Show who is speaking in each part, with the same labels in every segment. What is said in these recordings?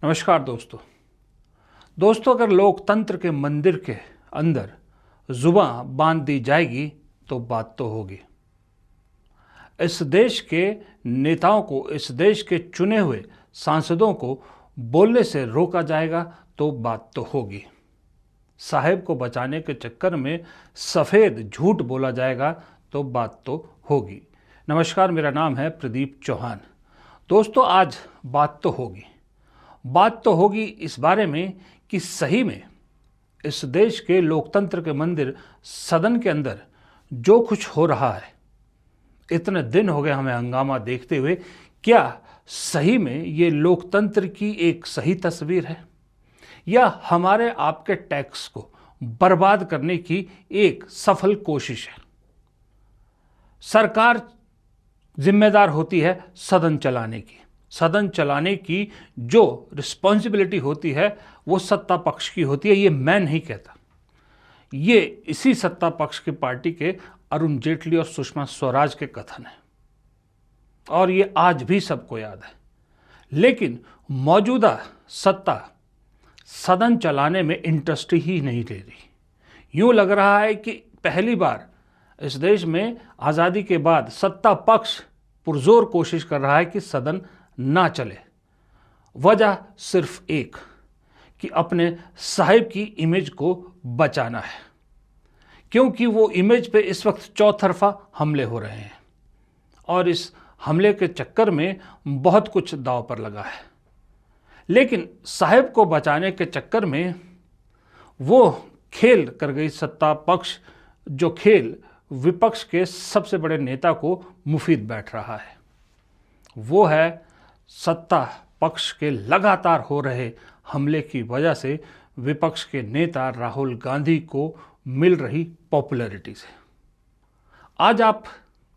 Speaker 1: नमस्कार दोस्तों, अगर लोकतंत्र के मंदिर के अंदर जुबान बांध दी जाएगी तो बात तो होगी। इस देश के नेताओं को, इस देश के चुने हुए सांसदों को बोलने से रोका जाएगा तो बात तो होगी। साहेब को बचाने के चक्कर में सफ़ेद झूठ बोला जाएगा तो बात तो होगी। नमस्कार, मेरा नाम है प्रदीप चौहान। दोस्तों, आज बात तो होगी इस बारे में कि सही में इस देश के लोकतंत्र के मंदिर सदन के अंदर जो कुछ हो रहा है, इतने दिन हो गए हमें हंगामा देखते हुए, क्या सही में ये लोकतंत्र की एक सही तस्वीर है या हमारे आपके टैक्स को बर्बाद करने की एक सफल कोशिश है। सरकार जिम्मेदार होती है सदन चलाने की जो रिस्पॉन्सिबिलिटी होती है वो सत्ता पक्ष की होती है। ये मैं नहीं कहता, ये इसी सत्ता पक्ष की पार्टी के अरुण जेटली और सुषमा स्वराज के कथन है और ये आज भी सबको याद है। लेकिन मौजूदा सत्ता सदन चलाने में इंटरेस्ट ही नहीं ले रही। यूं लग रहा है कि पहली बार इस देश में आज़ादी के बाद सत्ता पक्ष पुरजोर कोशिश कर रहा है कि सदन ना चले। वजह सिर्फ एक कि अपने साहिब की इमेज को बचाना है, क्योंकि वो इमेज पे इस वक्त चौतरफा हमले हो रहे हैं और इस हमले के चक्कर में बहुत कुछ दांव पर लगा है। लेकिन साहिब को बचाने के चक्कर में वो खेल कर गई सत्ता पक्ष, जो खेल विपक्ष के सबसे बड़े नेता को मुफीद बैठ रहा है। वो है सत्ता पक्ष के लगातार हो रहे हमले की वजह से विपक्ष के नेता राहुल गांधी को मिल रही पॉपुलैरिटी से। आज आप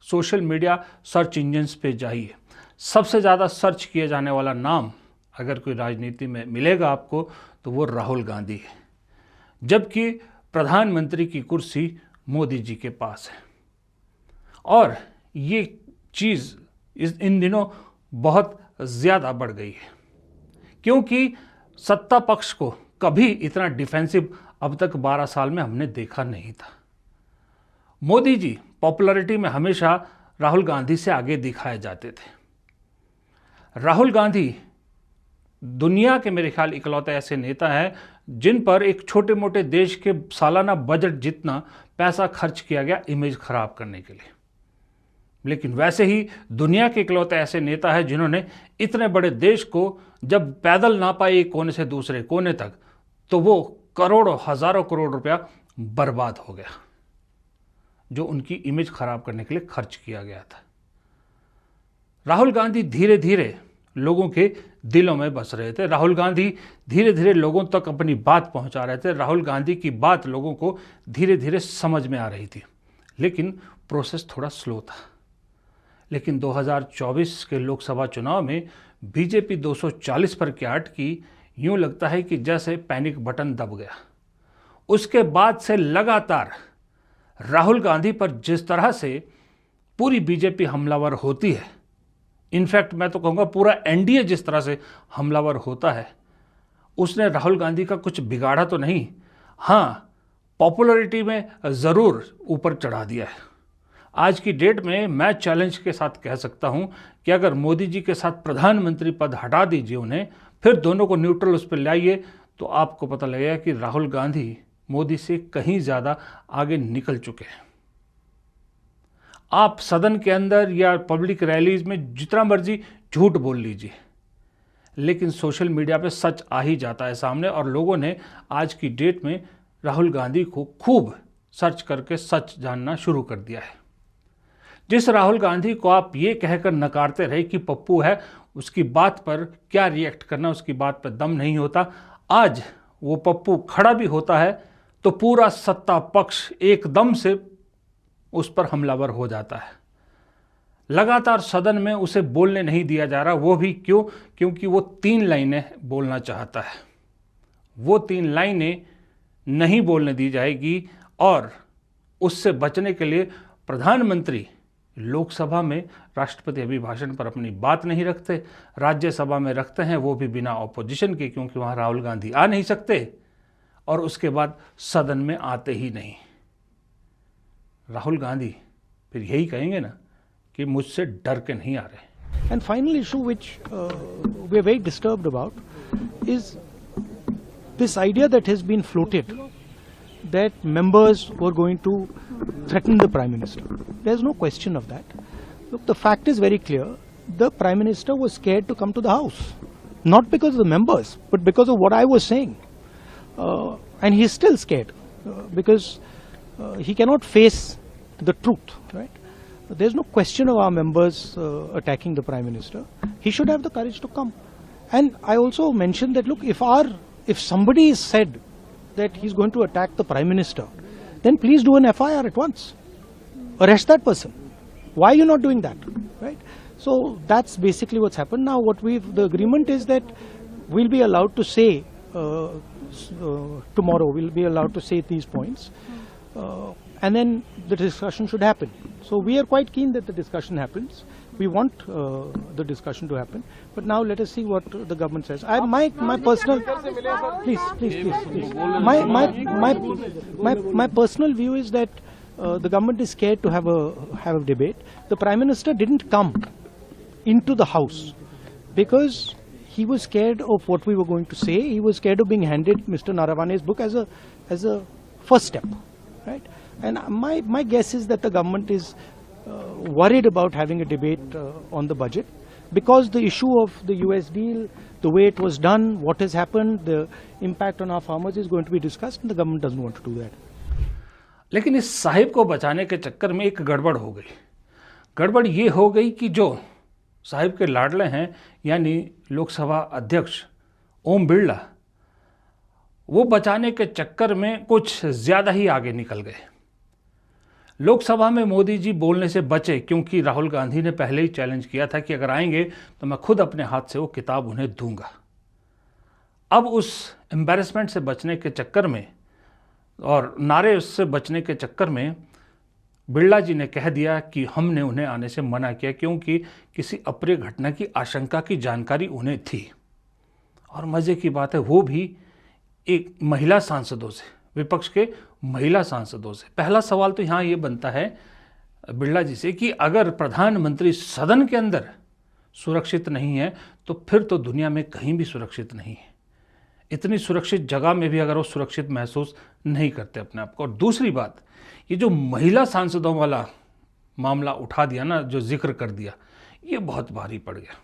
Speaker 1: सोशल मीडिया सर्च इंजन्स पे जाइए, सबसे ज़्यादा सर्च किया जाने वाला नाम अगर कोई राजनीति में मिलेगा आपको तो वो राहुल गांधी है, जबकि प्रधानमंत्री की कुर्सी मोदी जी के पास है। और ये चीज़ इन दिनों बहुत ज़्यादा बढ़ गई है, क्योंकि सत्ता पक्ष को कभी इतना डिफेंसिव अब तक 12 साल में हमने देखा नहीं था। मोदी जी पॉपुलैरिटी में हमेशा राहुल गांधी से आगे दिखाए जाते थे। राहुल गांधी दुनिया के मेरे ख्याल इकलौते ऐसे नेता हैं जिन पर एक छोटे मोटे देश के सालाना बजट जितना पैसा खर्च किया गया इमेज खराब करने के लिए। लेकिन वैसे ही दुनिया के इकलौते ऐसे नेता हैं जिन्होंने इतने बड़े देश को जब पैदल ना पाए एक कोने से दूसरे कोने तक, तो वो करोड़ों हजारों करोड़ रुपया बर्बाद हो गया जो उनकी इमेज खराब करने के लिए खर्च किया गया था। राहुल गांधी धीरे धीरे लोगों के दिलों में बस रहे थे। राहुल गांधी धीरे धीरे लोगों तक अपनी बात पहुंचा रहे थे। राहुल गांधी की बात लोगों को धीरे धीरे समझ में आ रही थी, लेकिन प्रोसेस थोड़ा स्लो था। लेकिन 2024 के लोकसभा चुनाव में बीजेपी 240 पर क्या अटकी, यूँ लगता है कि जैसे पैनिक बटन दब गया। उसके बाद से लगातार राहुल गांधी पर जिस तरह से पूरी बीजेपी हमलावर होती है, इनफैक्ट मैं तो कहूँगा पूरा एनडीए जिस तरह से हमलावर होता है, उसने राहुल गांधी का कुछ बिगाड़ा तो नहीं, हाँ पॉपुलैरिटी में ज़रूर ऊपर चढ़ा दिया है। आज की डेट में मैं चैलेंज के साथ कह सकता हूं कि अगर मोदी जी के साथ प्रधानमंत्री पद हटा दीजिए उन्हें, फिर दोनों को न्यूट्रल उस पर लाइए, तो आपको पता लगेगा कि राहुल गांधी मोदी से कहीं ज़्यादा आगे निकल चुके हैं। आप सदन के अंदर या पब्लिक रैलीज में जितना मर्जी झूठ बोल लीजिए, लेकिन सोशल मीडिया पे सच आ ही जाता है सामने, और लोगों ने आज की डेट में राहुल गांधी को खूब सर्च करके सच जानना शुरू कर दिया है। जिस राहुल गांधी को आप ये कहकर नकारते रहे कि पप्पू है, उसकी बात पर क्या रिएक्ट करना, उसकी बात पर दम नहीं होता, आज वो पप्पू खड़ा भी होता है तो पूरा सत्ता पक्ष एकदम से उस पर हमलावर हो जाता है। लगातार सदन में उसे बोलने नहीं दिया जा रहा। वो भी क्यों? क्योंकि वो 3 लाइनें बोलना चाहता है। वो 3 लाइनें नहीं बोलने दी जाएगी और उससे बचने के लिए प्रधानमंत्री लोकसभा में राष्ट्रपति अभिभाषण पर अपनी बात नहीं रखते, राज्यसभा में रखते हैं वो भी बिना ऑपोजिशन के, क्योंकि वहाँ राहुल गांधी आ नहीं सकते, और उसके बाद सदन में आते ही नहीं। राहुल गांधी फिर यही कहेंगे ना कि मुझसे डर के नहीं आ रहे।
Speaker 2: And final issue which we are very disturbed about is this idea that has been floated that members were going to threaten the Prime Minister. There is no question of that. Look, the fact is very clear. The Prime Minister was scared to come to the House, not because of the members, but because of what I was saying. And he is still scared because he cannot face the truth, right? There is no question of our members attacking the Prime Minister. He should have the courage to come. And I also mentioned that, look, if somebody is said that he is going to attack the Prime Minister, then please do an FIR at once. Arrest that person. Why are you not doing that, right? So that's basically what's happened. Now the agreement is that we'll be allowed to say tomorrow, we'll be allowed to say these points. And then the discussion should happen. So we are quite keen that the discussion happens. We want the discussion to happen. But now let us see what the government says. My personal, please. My personal view is that the government is scared to have a debate. The Prime Minister didn't come into the House because he was scared of what we were going to say. He was scared of being handed Mr. Naravane's book as a first step, right? And my guess is that the government is worried about having a debate on the budget because the issue of the US deal, the way it was done, what has happened, the impact on our farmers is going to be discussed, and the government doesn't want to do that.
Speaker 1: लेकिन इस साहिब को बचाने के चक्कर में एक गड़बड़ हो गई। गड़बड़ ये हो गई कि जो साहिब के लाडले हैं यानी लोकसभा अध्यक्ष ओम बिरला, वो बचाने के चक्कर में कुछ ज़्यादा ही आगे निकल गए। लोकसभा में मोदी जी बोलने से बचे क्योंकि राहुल गांधी ने पहले ही चैलेंज किया था कि अगर आएंगे तो मैं खुद अपने हाथ से वो किताब उन्हें दूंगा। अब उस एम्बैरेसमेंट से बचने के चक्कर में और नारे उससे बचने के चक्कर में बिरला जी ने कह दिया कि हमने उन्हें आने से मना किया क्योंकि किसी अप्रिय घटना की आशंका की जानकारी उन्हें थी। और मज़े की बात है वो भी एक महिला सांसदों से, विपक्ष के महिला सांसदों से। पहला सवाल तो यहाँ ये बनता है बिरला जी से कि अगर प्रधानमंत्री सदन के अंदर सुरक्षित नहीं है तो फिर तो दुनिया में कहीं भी सुरक्षित नहीं है। इतनी सुरक्षित जगह में भी अगर वो सुरक्षित महसूस नहीं करते अपने आप को। और दूसरी बात, ये जो महिला सांसदों वाला मामला उठा दिया ना, जो जिक्र कर दिया, ये बहुत भारी पड़ गया।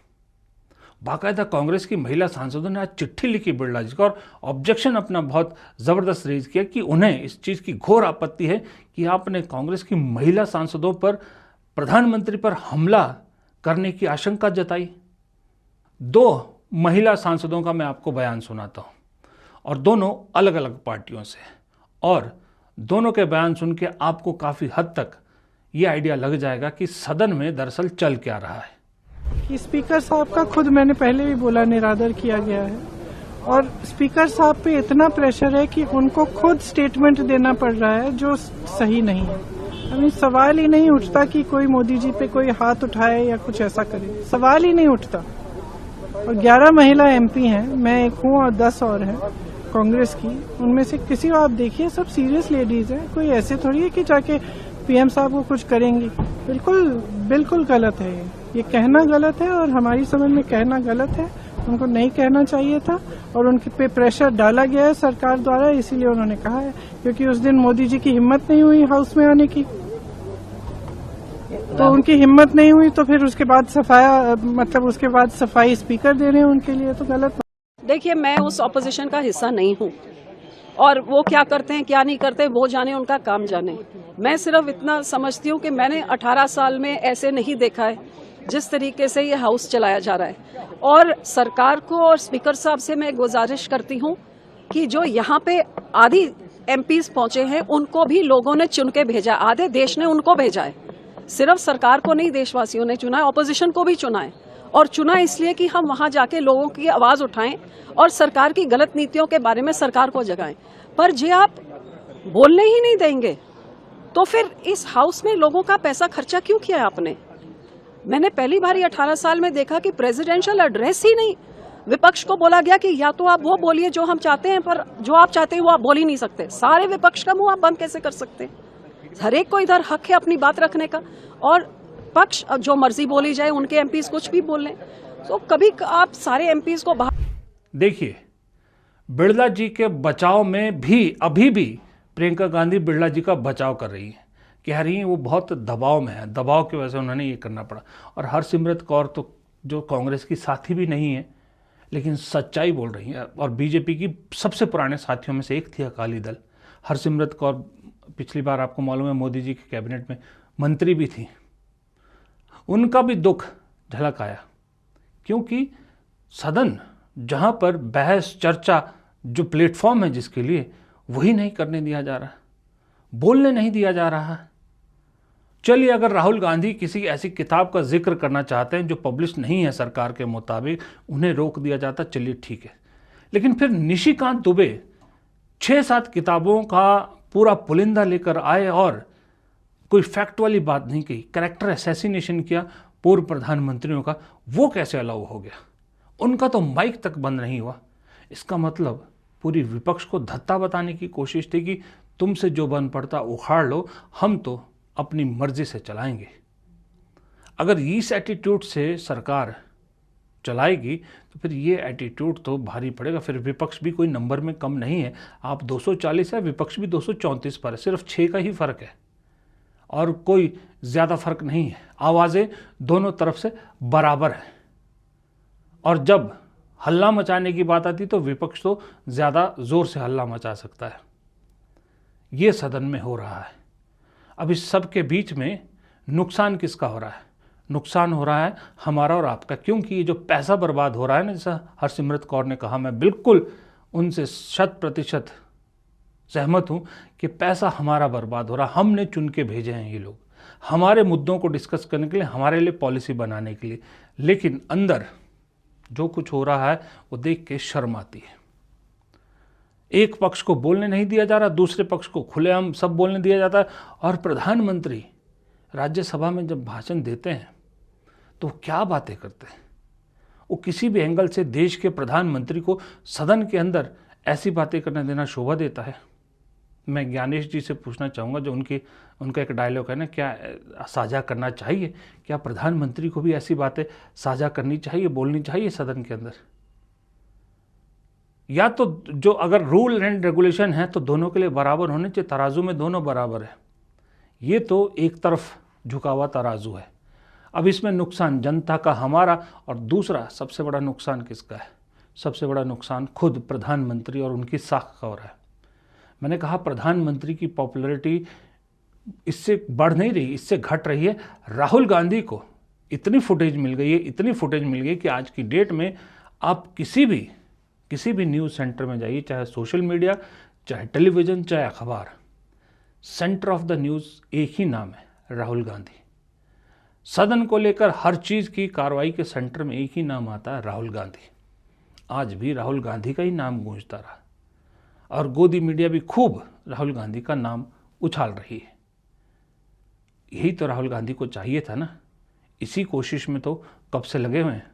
Speaker 1: बाकायदा कांग्रेस की महिला सांसदों ने आज चिट्ठी लिखी बिरला जी को और ऑब्जेक्शन अपना बहुत ज़बरदस्त रेज किया कि उन्हें इस चीज़ की घोर आपत्ति है कि आपने कांग्रेस की महिला सांसदों पर प्रधानमंत्री पर हमला करने की आशंका जताई। दो महिला सांसदों का मैं आपको बयान सुनाता हूँ और दोनों अलग अलग पार्टियों से, और दोनों के बयान सुन के आपको काफ़ी हद तक ये आइडिया लग जाएगा कि सदन में दरअसल चल क्या रहा है।
Speaker 3: कि स्पीकर साहब का खुद मैंने पहले भी बोला निरादर किया गया है और स्पीकर साहब पे इतना प्रेशर है कि उनको खुद स्टेटमेंट देना पड़ रहा है जो सही नहीं है। अभी सवाल ही नहीं उठता कि कोई मोदी जी पे कोई हाथ उठाए या कुछ ऐसा करे, सवाल ही नहीं उठता। और 11 महिला एमपी हैं, मैं एक हूँ और 10 और हैं कांग्रेस की, उनमें से किसी को आप देखिए सब सीरियस लेडीज हैं। कोई ऐसे थोड़ी है कि जाके पीएम साहब को कुछ करेंगी। बिल्कुल गलत है ये कहना गलत है और हमारी समझ में कहना गलत है। उनको नहीं कहना चाहिए था और उनके पे प्रेशर डाला गया है सरकार द्वारा, इसीलिए उन्होंने कहा है, क्योंकि उस दिन मोदी जी की हिम्मत नहीं हुई हाउस में आने की। तो उनकी हिम्मत नहीं हुई तो फिर उसके बाद सफाई स्पीकर दे रहे हैं उनके लिए, तो गलत।
Speaker 4: देखिए, मैं उस ऑपोजिशन का हिस्सा नहीं हूँ और वो क्या करते हैं क्या नहीं करते वो जाने, उनका काम जाने। मैं सिर्फ इतना समझती हूँ कि मैंने 18 साल में ऐसे नहीं देखा है जिस तरीके से ये हाउस चलाया जा रहा है। और सरकार को और स्पीकर साहब से मैं गुजारिश करती हूँ कि जो यहाँ पे आधी एमपीज पहुंचे हैं उनको भी लोगों ने चुन के भेजा, आधे देश ने उनको भेजा है। सिर्फ सरकार को नहीं देशवासियों ने चुना है, ऑपोजिशन को भी चुना है। और चुना इसलिए कि हम वहां जाके लोगों की आवाज उठाएं और सरकार की गलत नीतियों के बारे में सरकार को जगाएं। पर जे आप बोलने ही नहीं देंगे तो फिर इस हाउस में लोगों का पैसा खर्चा क्यों किया आपने? मैंने पहली बार 18 साल में देखा कि प्रेसिडेंशियल एड्रेस ही नहीं, विपक्ष को बोला गया कि या तो आप वो बोलिए जो हम चाहते हैं, पर जो आप चाहते हैं वो आप बोल ही नहीं सकते। सारे विपक्ष का मुंह आप बंद कैसे कर सकते हैं? हर एक को इधर हक है अपनी बात रखने का, और पक्ष जो मर्जी बोली जाए, उनके एमपीज कुछ भी बोल लें। तो कभी आप सारे एमपीज को बाहर
Speaker 1: देखिए, बिरला जी के बचाव में भी अभी भी प्रियंका गांधी बिरला जी का बचाव कर रही है, कह रही हैं वो बहुत दबाव में है, दबाव की वजह से उन्होंने ये करना पड़ा। और हरसिमरत कौर तो जो कांग्रेस की साथी भी नहीं है, लेकिन सच्चाई बोल रही है, और बीजेपी की सबसे पुराने साथियों में से एक थी अकाली दल। हरसिमरत कौर पिछली बार आपको मालूम है मोदी जी के कैबिनेट में मंत्री भी थी। उनका भी दुख झलक आया, क्योंकि सदन जहां पर बहस चर्चा जो प्लेटफॉर्म है जिसके लिए, वही नहीं करने दिया जा रहा, बोलने नहीं दिया जा रहा। चलिए, अगर राहुल गांधी किसी ऐसी किताब का जिक्र करना चाहते हैं जो पब्लिश नहीं है सरकार के मुताबिक, उन्हें रोक दिया जाता, चलिए ठीक है। लेकिन फिर निशिकांत दुबे 6-7 किताबों का पूरा पुलिंदा लेकर आए और कोई फैक्ट वाली बात नहीं कही, कैरेक्टर असैसिनेशन किया पूर्व प्रधानमंत्रियों का, वो कैसे अलाउ हो गया? उनका तो माइक तक बंद नहीं हुआ। इसका मतलब पूरी विपक्ष को धत्ता बताने की कोशिश थी कि तुमसे जो बन पड़ता उखाड़ लो, हम तो अपनी मर्जी से चलाएंगे। अगर इस एटीट्यूड से सरकार चलाएगी तो फिर ये एटीट्यूड तो भारी पड़ेगा। फिर विपक्ष भी कोई नंबर में कम नहीं है, आप 240 है, विपक्ष भी 234 पर है, सिर्फ 6 का ही फर्क है और कोई ज़्यादा फर्क नहीं है। आवाज़ें दोनों तरफ से बराबर हैं, और जब हल्ला मचाने की बात आती तो विपक्ष तो ज़्यादा ज़ोर से हल्ला मचा सकता है। ये सदन में हो रहा है। अब इस सब के बीच में नुकसान किसका हो रहा है? नुकसान हो रहा है हमारा और आपका, क्योंकि ये जो पैसा बर्बाद हो रहा है ना, जैसा हरसिमरत कौर ने कहा, मैं बिल्कुल उनसे 100% सहमत हूँ कि पैसा हमारा बर्बाद हो रहा है। हमने चुन के भेजे हैं ये लोग हमारे मुद्दों को डिस्कस करने के लिए, हमारे लिए पॉलिसी बनाने के लिए, लेकिन अंदर जो कुछ हो रहा है वो देख के शर्म आती है। एक पक्ष को बोलने नहीं दिया जा रहा, दूसरे पक्ष को खुलेआम सब बोलने दिया जाता है। और प्रधानमंत्री राज्यसभा में जब भाषण देते हैं तो क्या बातें करते हैं? वो किसी भी एंगल से देश के प्रधानमंत्री को सदन के अंदर ऐसी बातें करने देना शोभा देता है? मैं ज्ञानेश जी से पूछना चाहूँगा, जो उनका एक डायलॉग है ना, क्या साझा करना चाहिए? क्या प्रधानमंत्री को भी ऐसी बातें साझा करनी चाहिए, बोलनी चाहिए सदन के अंदर? या तो जो अगर रूल एंड रेगुलेशन है तो दोनों के लिए बराबर होने चाहिए, तराजू में दोनों बराबर है। ये तो एक तरफ झुका हुआ तराजू है। अब इसमें नुकसान जनता का, हमारा, और दूसरा सबसे बड़ा नुकसान किसका है? सबसे बड़ा नुकसान खुद प्रधानमंत्री और उनकी साख का हो रहा है। मैंने कहा प्रधानमंत्री की पॉपुलैरिटी इससे बढ़ नहीं रही, इससे घट रही है। राहुल गांधी को इतनी फुटेज मिल गई है, इतनी फुटेज मिल गई कि आज की डेट में आप किसी भी न्यूज़ सेंटर में जाइए, चाहे सोशल मीडिया, चाहे टेलीविज़न, चाहे अखबार, सेंटर ऑफ द न्यूज़ एक ही नाम है, राहुल गांधी। सदन को लेकर हर चीज़ की कार्रवाई के सेंटर में एक ही नाम आता है, राहुल गांधी। आज भी राहुल गांधी का ही नाम गूंजता रहा, और गोदी मीडिया भी खूब राहुल गांधी का नाम उछाल रही है। यही तो राहुल गांधी को चाहिए था ना। इसी कोशिश में तो कब से लगे हुए हैं।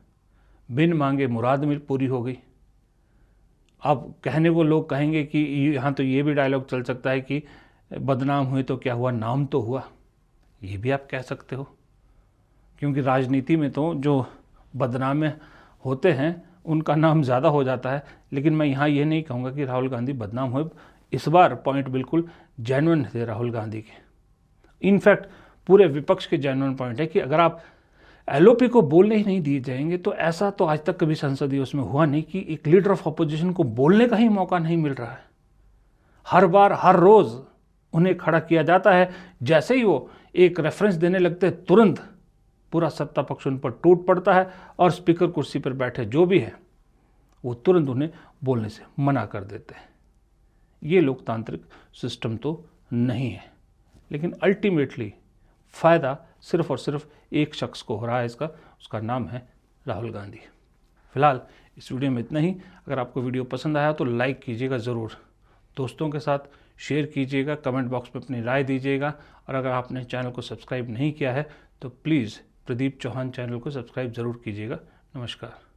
Speaker 1: बिन मांगे मुराद मिल पूरी हो गई। अब कहने को लोग कहेंगे कि यहाँ तो ये भी डायलॉग चल सकता है कि बदनाम हुए तो क्या हुआ, नाम तो हुआ। ये भी आप कह सकते हो, क्योंकि राजनीति में तो जो बदनाम होते हैं उनका नाम ज़्यादा हो जाता है। लेकिन मैं यहाँ ये नहीं कहूँगा कि राहुल गांधी बदनाम हुए। इस बार पॉइंट बिल्कुल जेन्युइन थे राहुल गांधी के। इनफैक्ट पूरे विपक्ष के जेन्युइन पॉइंट है कि अगर आप एलओपी को बोलने ही नहीं दिए जाएंगे तो ऐसा तो आज तक कभी संसदीय उसमें हुआ नहीं कि एक लीडर ऑफ अपोजिशन को बोलने का ही मौका नहीं मिल रहा है। हर बार, हर रोज़ उन्हें खड़ा किया जाता है। जैसे ही वो एक रेफरेंस देने लगते हैं, तुरंत पूरा सत्ता पक्ष उन पर टूट पड़ता है, और स्पीकर कुर्सी पर बैठे जो भी है वो तुरंत उन्हें बोलने से मना कर देते हैं। ये लोकतांत्रिक सिस्टम तो नहीं है। लेकिन अल्टीमेटली फ़ायदा सिर्फ और सिर्फ एक शख्स को हो रहा है, उसका नाम है राहुल गांधी। फिलहाल इस वीडियो में इतना ही। अगर आपको वीडियो पसंद आया तो लाइक कीजिएगा ज़रूर, दोस्तों के साथ शेयर कीजिएगा, कमेंट बॉक्स में अपनी राय दीजिएगा, और अगर आपने चैनल को सब्सक्राइब नहीं किया है तो प्लीज़ प्रदीप चौहान चैनल को सब्सक्राइब ज़रूर कीजिएगा। नमस्कार।